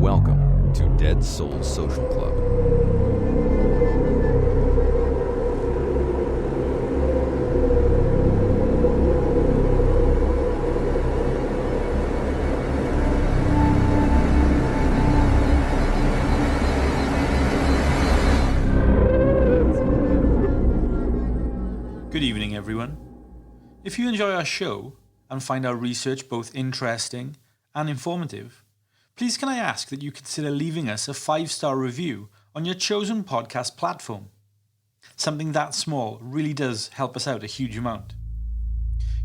Welcome to Dead Souls Social Club. Good evening, everyone. If you enjoy our show and find our research both interesting and informative, please can I ask that you consider leaving us a 5-star review on your chosen podcast platform. Something that small really does help us out a huge amount.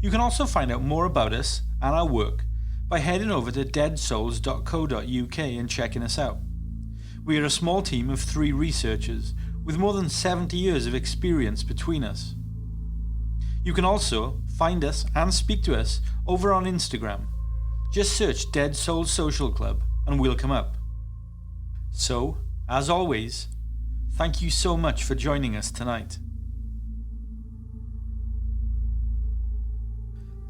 You can also find out more about us and our work by heading over to deadsouls.co.uk and checking us out. We are a small team of 3 researchers with more than 70 years of experience between us. You can also find us and speak to us over on Instagram. Just search Dead Souls Social Club and we'll come up. So, as always, thank you so much for joining us tonight.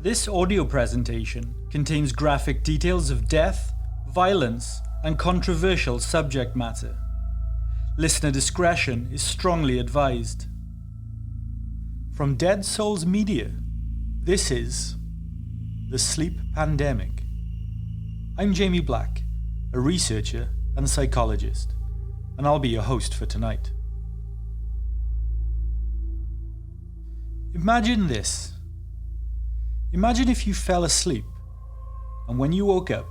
This audio presentation contains graphic details of death, violence, and controversial subject matter. Listener discretion is strongly advised. From Dead Souls Media, this is The Sleep Pandemic. I'm Jamie Black, a researcher and psychologist, and I'll be your host for tonight. Imagine this. Imagine if you fell asleep, and when you woke up,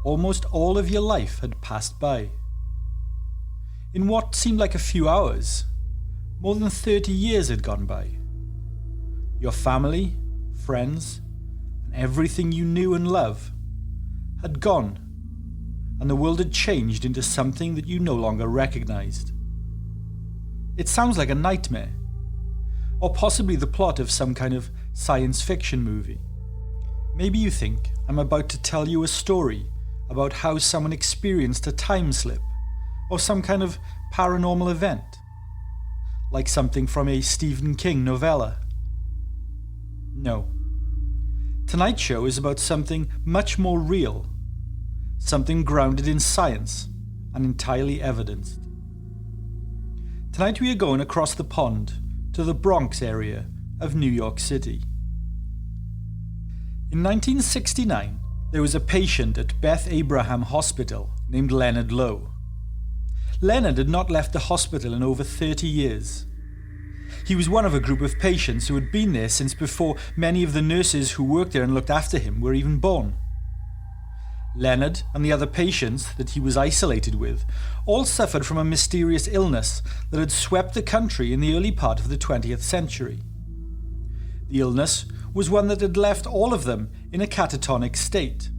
almost all of your life had passed by. In what seemed like a few hours, more than 30 years had gone by. Your family, friends, and everything you knew and loved had gone, and the world had changed into something that you no longer recognized. It sounds like a nightmare, or possibly the plot of some kind of science fiction movie. Maybe you think I'm about to tell you a story about how someone experienced a time slip, or some kind of paranormal event, like something from a Stephen King novella. No. Tonight's show is about something much more real, something grounded in science and entirely evidenced. Tonight we are going across the pond to the Bronx area of New York City. In 1969, there was a patient at Beth Abraham Hospital named Leonard Lowe. Leonard had not left the hospital in over 30 years. He was one of a group of patients who had been there since before many of the nurses who worked there and looked after him were even born. Leonard and the other patients that he was isolated with all suffered from a mysterious illness that had swept the country in the early part of the 20th century. The illness was one that had left all of them in a catatonic state,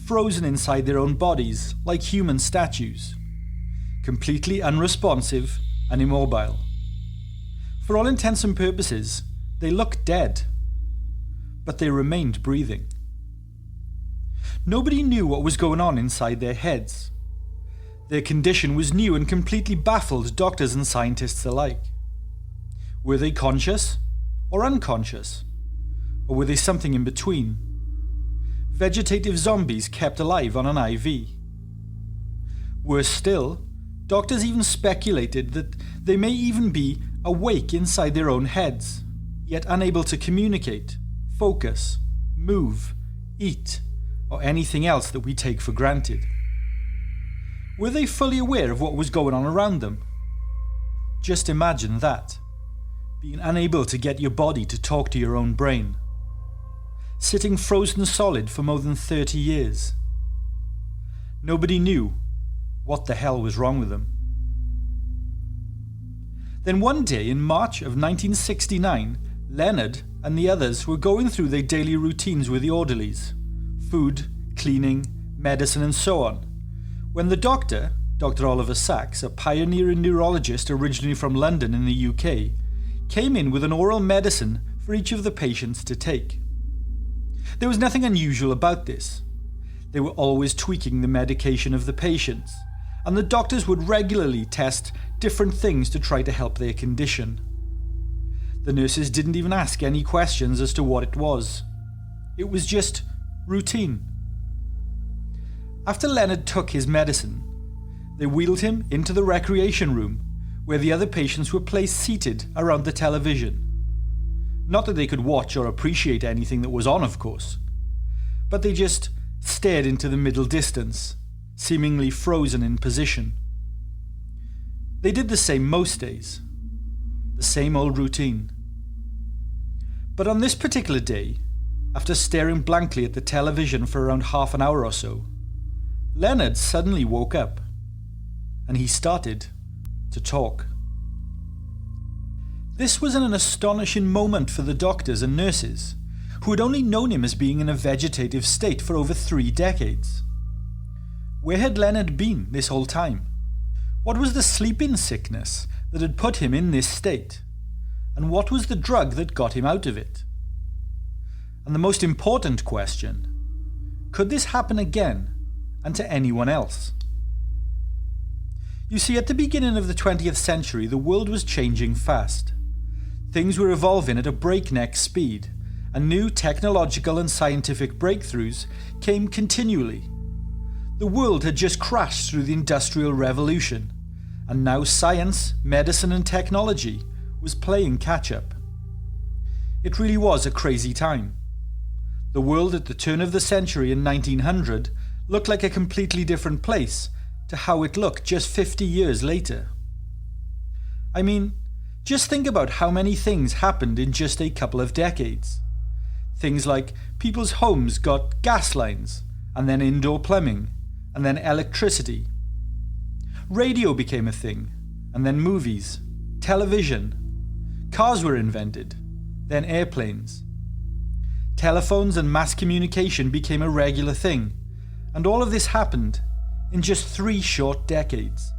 frozen inside their own bodies like human statues, completely unresponsive and immobile. For all intents and purposes, they looked dead, but they remained breathing. Nobody knew what was going on inside their heads. Their condition was new and completely baffled doctors and scientists alike. Were they conscious or unconscious? Or were they something in between? Vegetative zombies kept alive on an IV. Worse still, doctors even speculated that they may even be awake inside their own heads, yet unable to communicate, focus, move, eat, or anything else that we take for granted. Were they fully aware of what was going on around them? Just imagine that, being unable to get your body to talk to your own brain, sitting frozen solid for more than 30 years. Nobody knew what the hell was wrong with them. Then one day in March of 1969, Leonard and the others were going through their daily routines with the orderlies, food, cleaning, medicine and so on, when the doctor, Dr. Oliver Sacks, a pioneering neurologist originally from London in the UK, came in with an oral medicine for each of the patients to take. There was nothing unusual about this. They were always tweaking the medication of the patients, and the doctors would regularly test different things to try to help their condition. The nurses didn't even ask any questions as to what it was. It was just routine. After Leonard took his medicine, they wheeled him into the recreation room where the other patients were placed seated around the television. Not that they could watch or appreciate anything that was on, of course, but they just stared into the middle distance, seemingly frozen in position. They did the same most days, the same old routine. But on this particular day, after staring blankly at the television for around half an hour or so, Leonard suddenly woke up, and he started to talk. This was an astonishing moment for the doctors and nurses, who had only known him as being in a vegetative state for over 3 decades. Where had Leonard been this whole time? What was the sleeping sickness that had put him in this state? And what was the drug that got him out of it? And the most important question, could this happen again and to anyone else? You see, at the beginning of the 20th century, the world was changing fast. Things were evolving at a breakneck speed, and new technological and scientific breakthroughs came continually. The world had just crashed through the Industrial Revolution, and now science, medicine and technology was playing catch-up. It really was a crazy time. The world at the turn of the century in 1900 looked like a completely different place to how it looked just 50 years later. I mean, just think about how many things happened in just a couple of decades. Things like people's homes got gas lines, and then indoor plumbing, and then electricity. Radio became a thing, and then movies, television. Cars were invented, then airplanes. Telephones and mass communication became a regular thing, and all of this happened in just 3 short decades.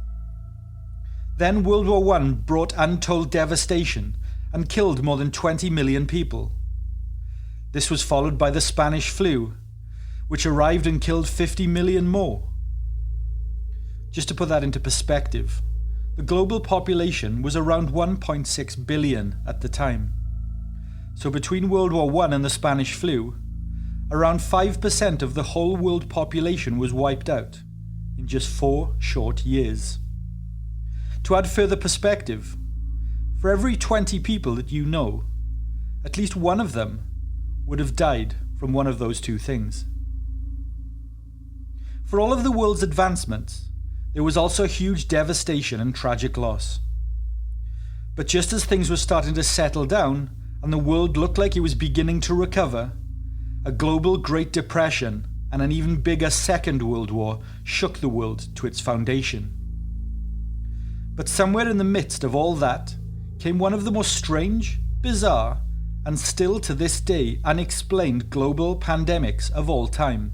Then World War I brought untold devastation and killed more than 20 million people. This was followed by the Spanish flu, which arrived and killed 50 million more. Just to put that into perspective, the global population was around 1.6 billion at the time. So between World War I and the Spanish flu, around 5% of the whole world population was wiped out in just 4 short years. To add further perspective, for every 20 people that you know, at least one of them would have died from one of those 2 things. For all of the world's advancements, there was also huge devastation and tragic loss. But just as things were starting to settle down and the world looked like it was beginning to recover, a global Great Depression and an even bigger Second World War shook the world to its foundation. But somewhere in the midst of all that came one of the most strange, bizarre, and still to this day unexplained global pandemics of all time.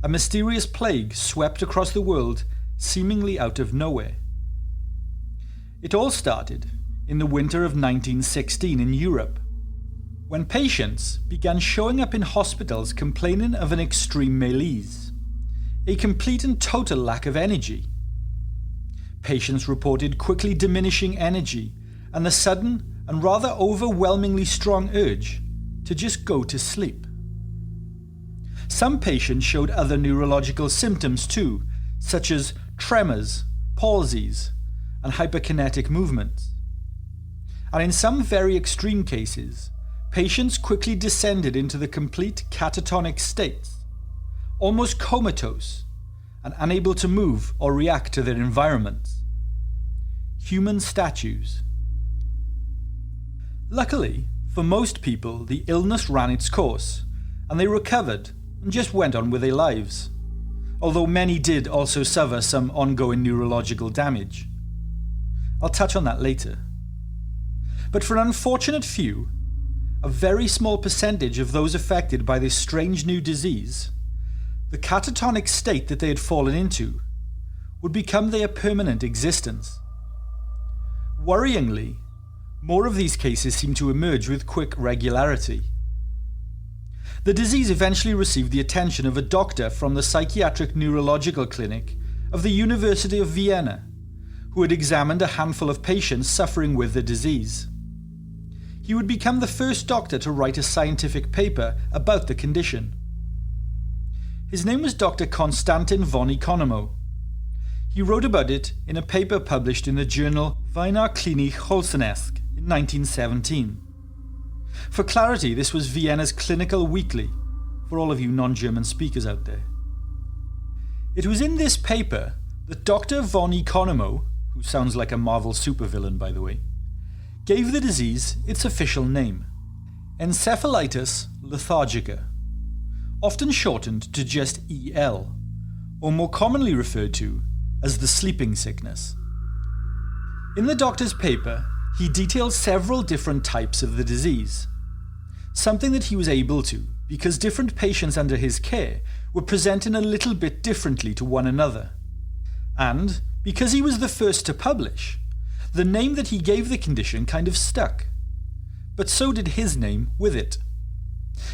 A mysterious plague swept across the world seemingly out of nowhere. It all started in the winter of 1916 in Europe, when patients began showing up in hospitals complaining of an extreme malaise, a complete and total lack of energy. Patients reported quickly diminishing energy and the sudden and rather overwhelmingly strong urge to just go to sleep. Some patients showed other neurological symptoms too, such as tremors, palsies, and hyperkinetic movements. And in some very extreme cases, patients quickly descended into the complete catatonic states, almost comatose and unable to move or react to their environments. Human statues. Luckily, for most people, the illness ran its course, and they recovered and just went on with their lives, although many did also suffer some ongoing neurological damage. I'll touch on that later. But for an unfortunate few, a very small percentage of those affected by this strange new disease, the catatonic state that they had fallen into would become their permanent existence. Worryingly, more of these cases seem to emerge with quick regularity. The disease eventually received the attention of a doctor from the psychiatric neurological clinic of the University of Vienna, who had examined a handful of patients suffering with the disease. He would become the first doctor to write a scientific paper about the condition. His name was Dr. Konstantin von Economo. He wrote about it in a paper published in the journal Wiener Klinik Holzenesk in 1917. For clarity, this was Vienna's clinical weekly, for all of you non-German speakers out there. It was in this paper that Dr. von Economo, who sounds like a Marvel supervillain by the way, gave the disease its official name, Encephalitis Lethargica, often shortened to just EL, or more commonly referred to as the sleeping sickness. In the doctor's paper, he detailed several different types of the disease, something that he was able to because different patients under his care were presenting a little bit differently to one another. And because he was the first to publish, the name that he gave the condition kind of stuck. But so did his name with it.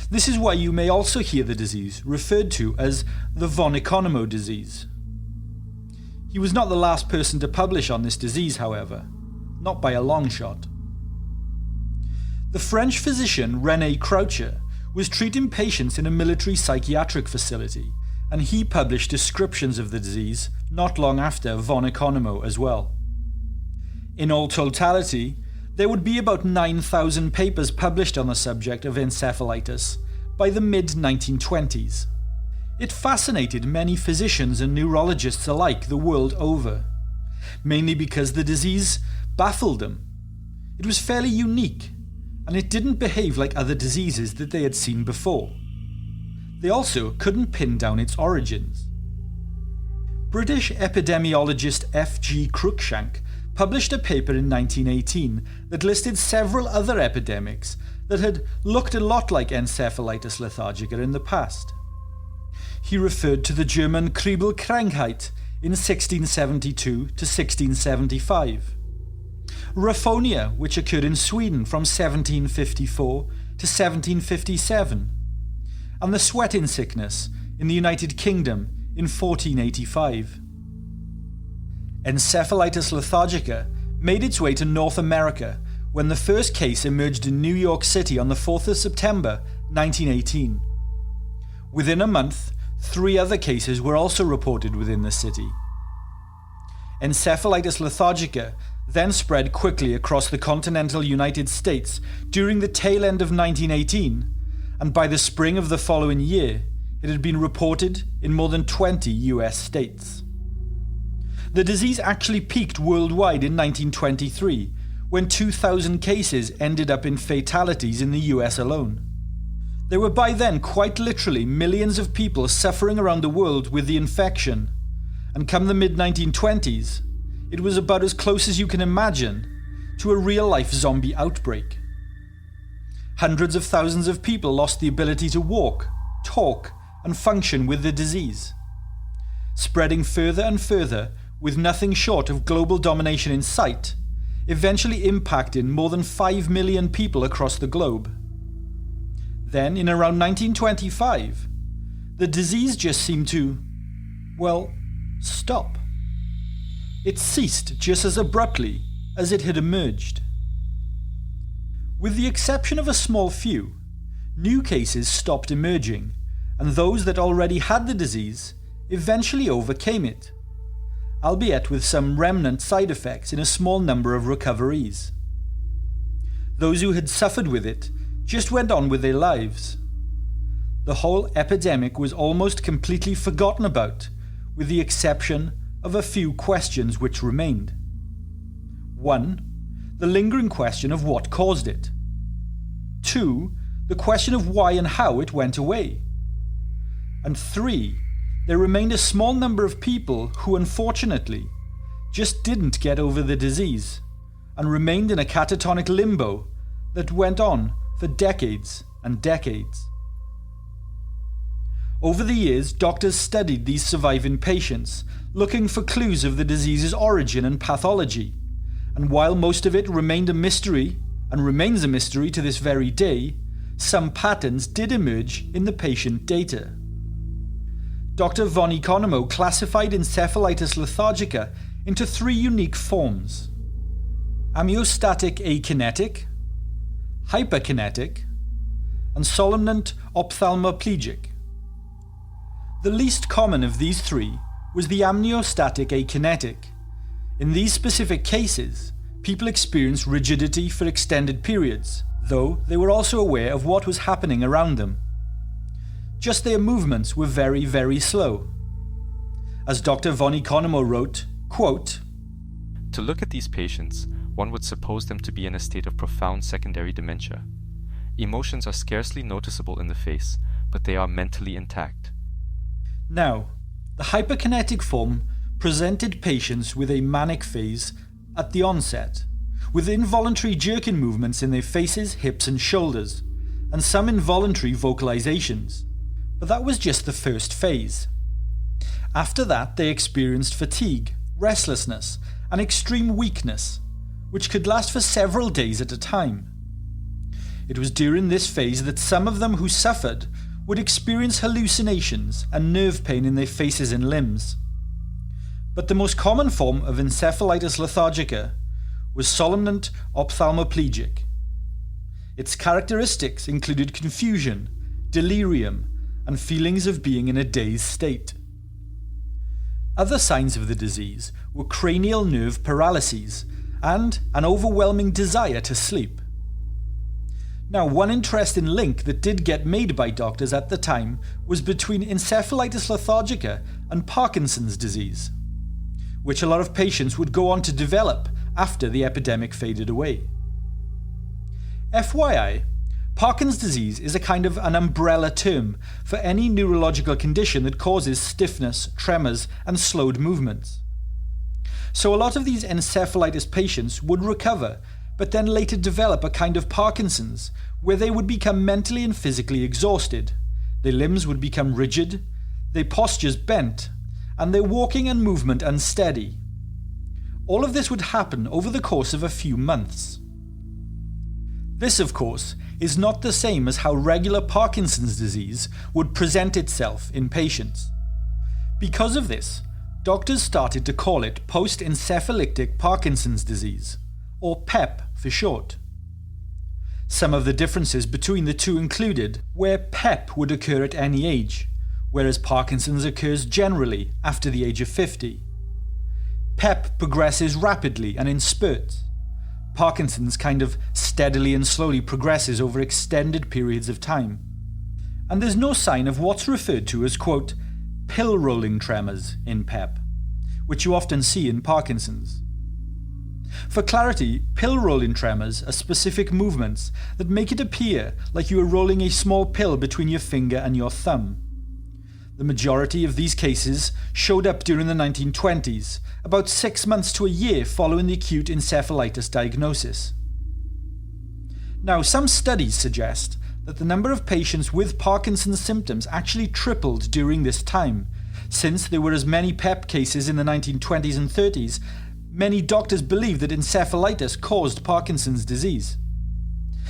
This is why you may also hear the disease referred to as the von Economo disease. He was not the last person to publish on this disease, however, not by a long shot. The French physician René Croucher was treating patients in a military psychiatric facility, and he published descriptions of the disease not long after von Economo as well. In all totality, there would be about 9,000 papers published on the subject of encephalitis by the mid-1920s. It fascinated many physicians and neurologists alike the world over, mainly because the disease baffled them. It was fairly unique, and it didn't behave like other diseases that they had seen before. They also couldn't pin down its origins. British epidemiologist F.G. Cruikshank published a paper in 1918 that listed several other epidemics that had looked a lot like Encephalitis Lethargica in the past. He referred to the German Kriebelkrankheit in 1672 to 1675, Raphonia, which occurred in Sweden from 1754 to 1757, and the sweating sickness in the United Kingdom in 1485. Encephalitis lethargica made its way to North America when the first case emerged in New York City on the 4th of September 1918. Within a month, 3 other cases were also reported within the city. Encephalitis lethargica then spread quickly across the continental United States during the tail end of 1918, and by the spring of the following year, it had been reported in more than 20 US states. The disease actually peaked worldwide in 1923, when 2,000 cases ended up in fatalities in the US alone. There were by then quite literally millions of people suffering around the world with the infection, and come the mid-1920s, it was about as close as you can imagine to a real-life zombie outbreak. Hundreds of thousands of people lost the ability to walk, talk, and function with the disease, spreading further and further with nothing short of global domination in sight, eventually impacting more than 5 million people across the globe. Then, in around 1925, the disease just seemed to, well, stop. It ceased just as abruptly as it had emerged. With the exception of a small few, new cases stopped emerging, and those that already had the disease eventually overcame it, albeit with some remnant side effects in a small number of recoveries. Those who had suffered with it just went on with their lives. The whole epidemic was almost completely forgotten about, with the exception of a few questions which remained. 1. The lingering question of what caused it. 2. The question of why and how it went away. And 3. There remained a small number of people who unfortunately just didn't get over the disease and remained in a catatonic limbo that went on for decades and decades. Over the years, doctors studied these surviving patients, looking for clues of the disease's origin and pathology, and while most of it remained a mystery, and remains a mystery to this very day, some patterns did emerge in the patient data. Dr. von Economo classified encephalitis lethargica into 3 unique forms: amyostatic akinetic, hyperkinetic, and somnolent ophthalmoplegic. The least common of these three was the amniostatic akinetic. In these specific cases, people experienced rigidity for extended periods, though they were also aware of what was happening around them. Just their movements were very, very slow. As Dr. von Economo wrote, quote, "To look at these patients, one would suppose them to be in a state of profound secondary dementia. Emotions are scarcely noticeable in the face, but they are mentally intact." Now, the hyperkinetic form presented patients with a manic phase at the onset, with involuntary jerking movements in their faces, hips and shoulders, and some involuntary vocalizations. But that was just the first phase. After that, they experienced fatigue, restlessness, and extreme weakness, which could last for several days at a time. It was during this phase that some of them who suffered would experience hallucinations and nerve pain in their faces and limbs. But the most common form of encephalitis lethargica was somnolent ophthalmoplegic. Its characteristics included confusion, delirium, and feelings of being in a dazed state. Other signs of the disease were cranial nerve paralyses and an overwhelming desire to sleep. Now, one interesting link that did get made by doctors at the time was between encephalitis lethargica and Parkinson's disease, which a lot of patients would go on to develop after the epidemic faded away. FYI, Parkinson's disease is a kind of an umbrella term for any neurological condition that causes stiffness, tremors, and slowed movements. So a lot of these encephalitis patients would recover, but then later develop a kind of Parkinson's, where they would become mentally and physically exhausted. Their limbs would become rigid, their postures bent, and their walking and movement unsteady. All of this would happen over the course of a few months. This, of course, is not the same as how regular Parkinson's disease would present itself in patients. Because of this, doctors started to call it post-encephalitic Parkinson's disease, or PEP for short. Some of the differences between the two included where PEP would occur at any age, whereas Parkinson's occurs generally after the age of 50. PEP progresses rapidly and in spurts. Parkinson's kind of steadily and slowly progresses over extended periods of time. And there's no sign of what's referred to as, quote, pill-rolling tremors in PEP, which you often see in Parkinson's. For clarity, pill-rolling tremors are specific movements that make it appear like you are rolling a small pill between your finger and your thumb. The majority of these cases showed up during the 1920s, about 6 months to a year following the acute encephalitis diagnosis. Now, some studies suggest that the number of patients with Parkinson's symptoms actually tripled during this time, since there were as many PEP cases in the 1920s and 30s. Many doctors believed that encephalitis caused Parkinson's disease.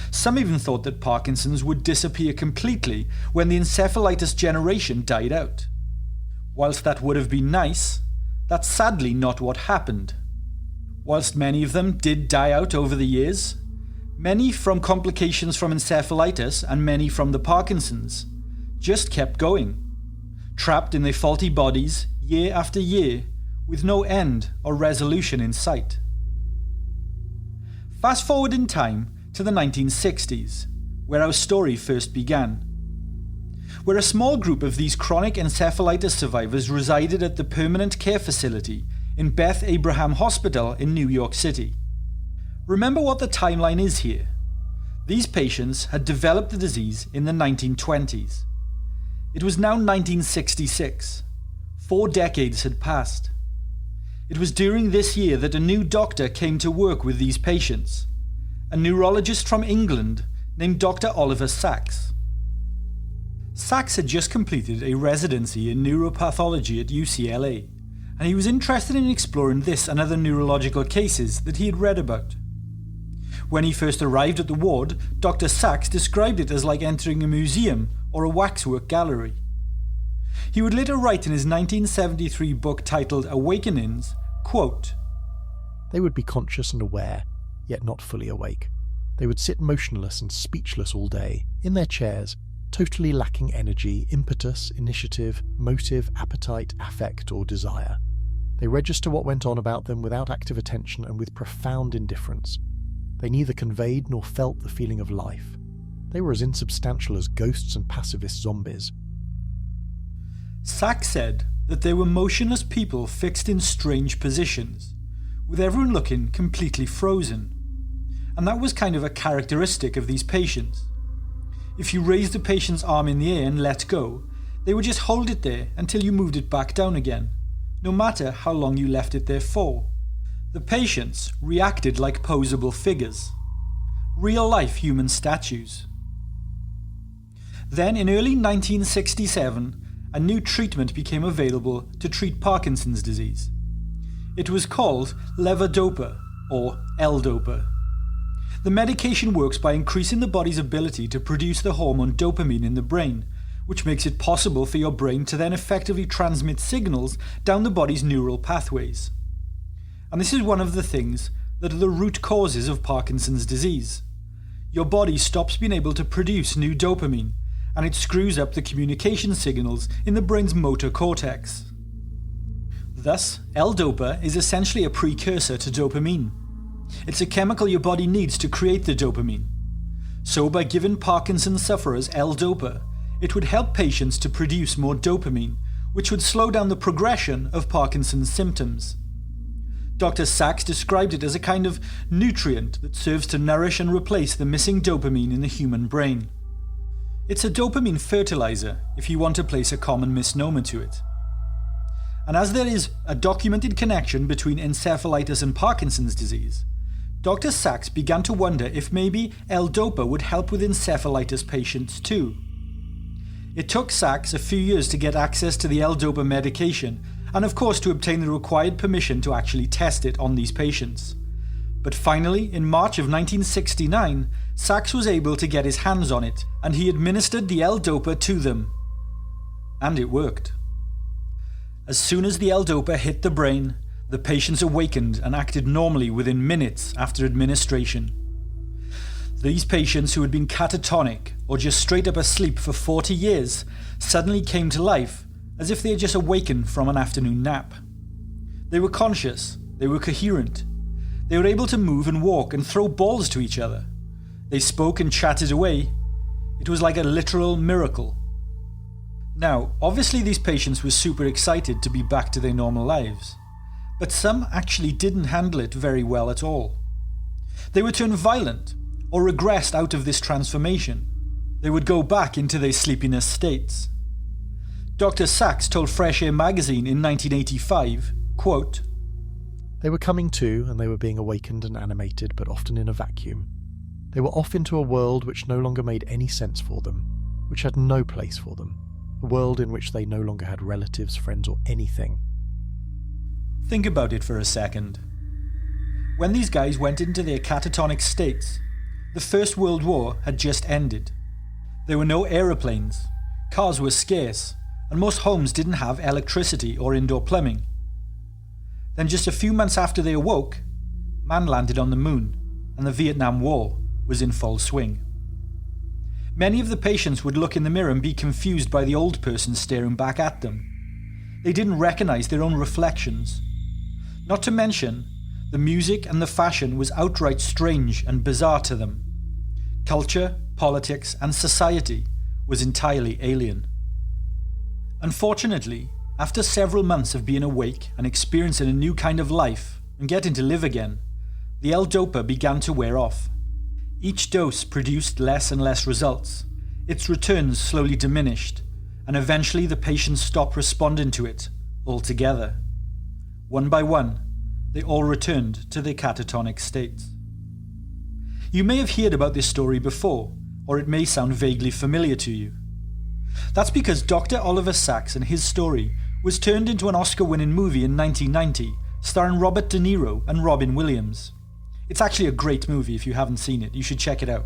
Some even thought that Parkinson's would disappear completely when the encephalitis generation died out. Whilst that would have been nice, that's sadly not what happened. Whilst many of them did die out over the years, many from complications from encephalitis and many from the Parkinson's just kept going, trapped in their faulty bodies year after year, with no end or resolution in sight. Fast forward in time to the 1960s, where our story first began, where a small group of these chronic encephalitis survivors resided at the permanent care facility in Beth Abraham Hospital in New York City. Remember what the timeline is here. These patients had developed the disease in the 1920s. It was now 1966. 4 decades had passed. It was during this year that a new doctor came to work with these patients, a neurologist from England named Dr. Oliver Sacks. Sacks had just completed a residency in neuropathology at UCLA, and he was interested in exploring this and other neurological cases that he had read about. When he first arrived at the ward, Dr. Sacks described it as like entering a museum or a waxwork gallery. He would later write in his 1973 book titled Awakenings, quote, "They would be conscious and aware, yet not fully awake. They would sit motionless and speechless all day, in their chairs, totally lacking energy, impetus, initiative, motive, appetite, affect, or desire. They register what went on about them without active attention and with profound indifference. They neither conveyed nor felt the feeling of life. They were as insubstantial as ghosts and pacifist zombies. Sachs said that they were motionless people fixed in strange positions, with everyone looking completely frozen. And that was kind of a characteristic of these patients. If you raised the patient's arm in the air and let go, they would just hold it there until you moved it back down again, no matter how long you left it there for. The patients reacted like posable figures, real-life human statues. Then in early 1967, a new treatment became available to treat Parkinson's disease. It was called levodopa, or L-dopa. The medication works by increasing the body's ability to produce the hormone dopamine in the brain, which makes it possible for your brain to then effectively transmit signals down the body's neural pathways. And this is one of the things that are the root causes of Parkinson's disease. Your body stops being able to produce new dopamine, and it screws up the communication signals in the brain's motor cortex. Thus, L-dopa is essentially a precursor to dopamine. It's a chemical your body needs to create the dopamine. So by giving Parkinson's sufferers L-dopa, it would help patients to produce more dopamine, which would slow down the progression of Parkinson's symptoms. Dr. Sachs described it as a kind of nutrient that serves to nourish and replace the missing dopamine in the human brain. It's a dopamine fertilizer, if you want to place a common misnomer to it. And as there is a documented connection between encephalitis and Parkinson's disease, Dr. Sachs began to wonder if maybe L-dopa would help with encephalitis patients too. It took Sachs a few years to get access to the L-dopa medication, and of course to obtain the required permission to actually test it on these patients. But finally, in March of 1969, Sachs was able to get his hands on it, and he administered the L-dopa to them. And it worked. As soon as the L-dopa hit the brain, the patients awakened and acted normally within minutes after administration. These patients who had been catatonic or just straight up asleep for 40 years suddenly came to life as if they had just awakened from an afternoon nap. They were conscious, they were coherent, they were able to move and walk and throw balls to each other. They spoke and chatted away. It was like a literal miracle. Now, obviously these patients were super excited to be back to their normal lives, but some actually didn't handle it very well at all. They would turn violent or regressed out of this transformation. They would go back into their sleepiness states. Dr. Sachs told Fresh Air magazine in 1985, quote, "They were coming to, and they were being awakened and animated, but often in a vacuum. They were off into a world which no longer made any sense for them, which had no place for them, a world in which they no longer had relatives, friends, or anything." Think about it for a second. When these guys went into their catatonic states, the First World War had just ended. There were no aeroplanes, cars were scarce, and most homes didn't have electricity or indoor plumbing. Then just a few months after they awoke, man landed on the moon, and the Vietnam War was in full swing. Many of the patients would look in the mirror and be confused by the old person staring back at them. They didn't recognize their own reflections. Not to mention, the music and the fashion was outright strange and bizarre to them. Culture, politics, and society was entirely alien. Unfortunately, after several months of being awake and experiencing a new kind of life and getting to live again, the L-dopa began to wear off. Each dose produced less and less results. Its returns slowly diminished, and eventually the patients stopped responding to it altogether. One by one, they all returned to their catatonic states. You may have heard about this story before, or it may sound vaguely familiar to you. That's because Dr. Oliver Sacks and his story was turned into an Oscar-winning movie in 1990, starring Robert De Niro and Robin Williams. It's actually a great movie. If you haven't seen it, you should check it out.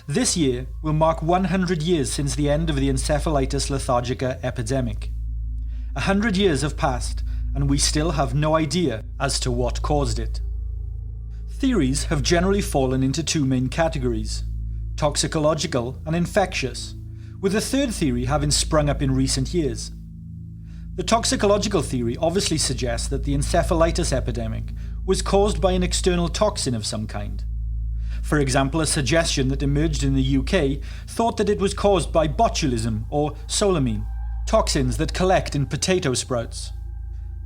This year will mark 100 years since the end of the Encephalitis Lethargica epidemic. 100 years have passed, and we still have no idea as to what caused it. Theories have generally fallen into two main categories: toxicological, and infectious, with a third theory having sprung up in recent years. The toxicological theory obviously suggests that the encephalitis epidemic was caused by an external toxin of some kind. For example, a suggestion that emerged in the UK thought that it was caused by botulism or solamine, toxins that collect in potato sprouts.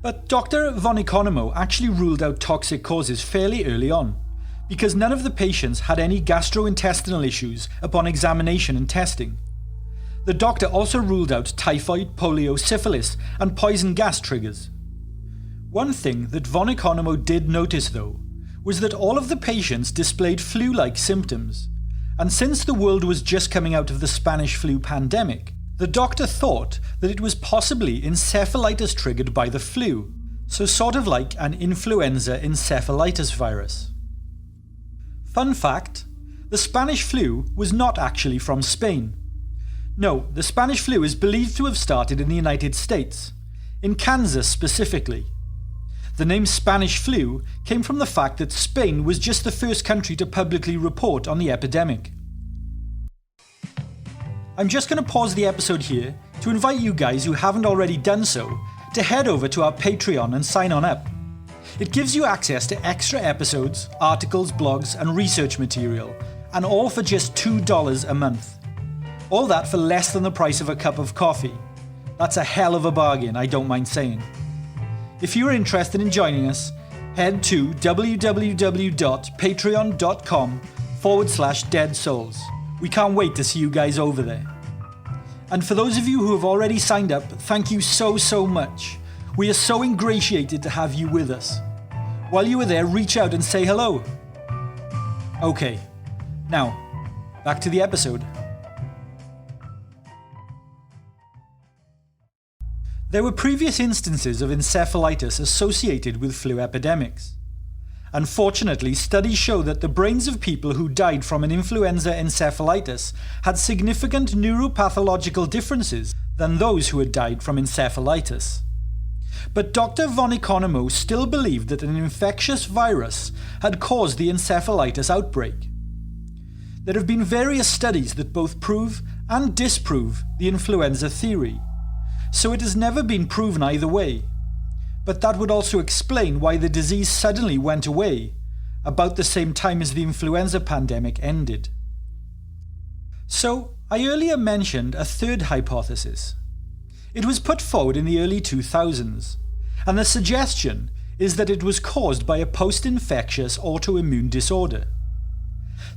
But Dr. von Economo actually ruled out toxic causes fairly early on, because none of the patients had any gastrointestinal issues upon examination and testing. The doctor also ruled out typhoid, polio, syphilis, and poison gas triggers. One thing that von Economo did notice, though, was that all of the patients displayed flu-like symptoms, and since the world was just coming out of the Spanish flu pandemic, the doctor thought that it was possibly encephalitis triggered by the flu, so sort of like an influenza encephalitis virus. Fun fact, the Spanish flu was not actually from Spain. No, the Spanish flu is believed to have started in the United States, in Kansas specifically. The name Spanish flu came from the fact that Spain was just the first country to publicly report on the epidemic. I'm just going to pause the episode here to invite you guys who haven't already done so to head over to our Patreon and sign on up. It gives you access to extra episodes, articles, blogs and research material, and all for just $2 a month. All that for less than the price of a cup of coffee. That's a hell of a bargain, I don't mind saying. If you are interested in joining us, head to www.patreon.com/deadsouls. We can't wait to see you guys over there. And for those of you who have already signed up, thank you so much. We are so ingratiated to have you with us. While you are there, reach out and say hello. Okay, now, back to the episode. There were previous instances of encephalitis associated with flu epidemics. Unfortunately, studies show that the brains of people who died from an influenza encephalitis had significant neuropathological differences than those who had died from encephalitis. But Dr. von Economo still believed that an infectious virus had caused the encephalitis outbreak. There have been various studies that both prove and disprove the influenza theory, so it has never been proven either way. But that would also explain why the disease suddenly went away, about the same time as the influenza pandemic ended. So, I earlier mentioned a third hypothesis. It was put forward in the early 2000s, and the suggestion is that it was caused by a post-infectious autoimmune disorder.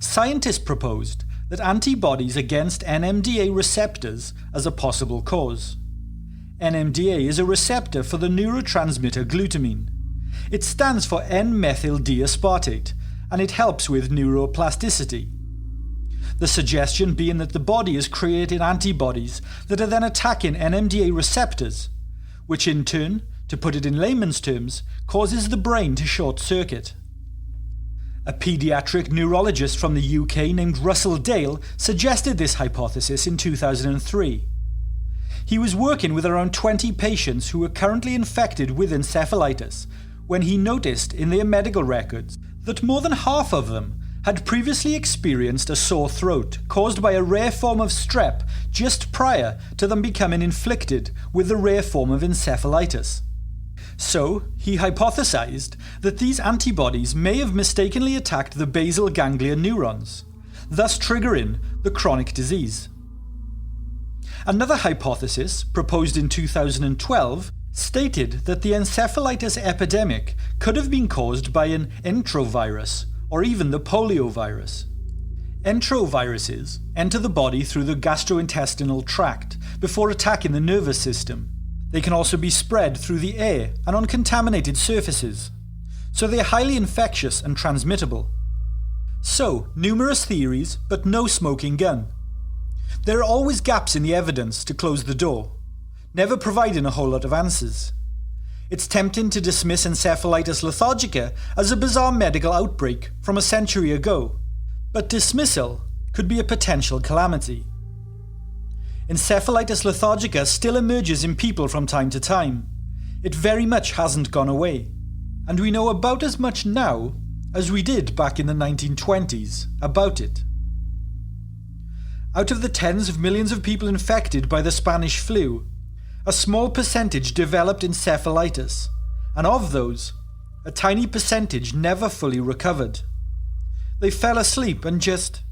Scientists proposed that antibodies against NMDA receptors as a possible cause. NMDA is a receptor for the neurotransmitter glutamine. It stands for N-methyl-D-aspartate, and it helps with neuroplasticity. The suggestion being that the body is creating antibodies that are then attacking NMDA receptors, which in turn, to put it in layman's terms, causes the brain to short-circuit. A paediatric neurologist from the UK named Russell Dale suggested this hypothesis in 2003. He was working with around 20 patients who were currently infected with encephalitis when he noticed in their medical records that more than half of them had previously experienced a sore throat caused by a rare form of strep just prior to them becoming inflicted with the rare form of encephalitis. So, he hypothesized that these antibodies may have mistakenly attacked the basal ganglia neurons, thus triggering the chronic disease. Another hypothesis, proposed in 2012, stated that the encephalitis epidemic could have been caused by an enterovirus, or even the poliovirus. Enteroviruses enter the body through the gastrointestinal tract before attacking the nervous system. They can also be spread through the air and on contaminated surfaces, so they are highly infectious and transmittable. So, numerous theories, but no smoking gun. There are always gaps in the evidence to close the door, never providing a whole lot of answers. It's tempting to dismiss Encephalitis Lethargica as a bizarre medical outbreak from a century ago, but dismissal could be a potential calamity. Encephalitis Lethargica still emerges in people from time to time. It very much hasn't gone away, and we know about as much now as we did back in the 1920s about it. Out of the tens of millions of people infected by the Spanish flu, a small percentage developed encephalitis, and of those, a tiny percentage never fully recovered. They fell asleep and just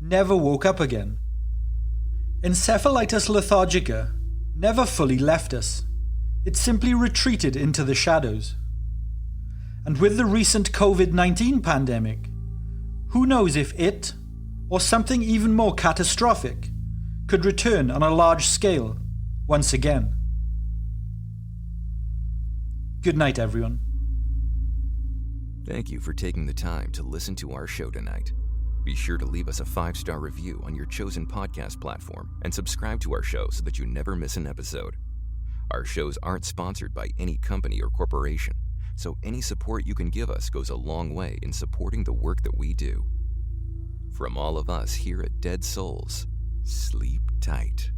never woke up again. Encephalitis lethargica never fully left us. It simply retreated into the shadows. And with the recent COVID-19 pandemic, who knows if it, or something even more catastrophic, could return on a large scale once again. Good night, everyone. Thank you for taking the time to listen to our show tonight. Be sure to leave us a 5-star review on your chosen podcast platform and subscribe to our show so that you never miss an episode. Our shows aren't sponsored by any company or corporation, so any support you can give us goes a long way in supporting the work that we do. From all of us here at Dead Souls, sleep tight.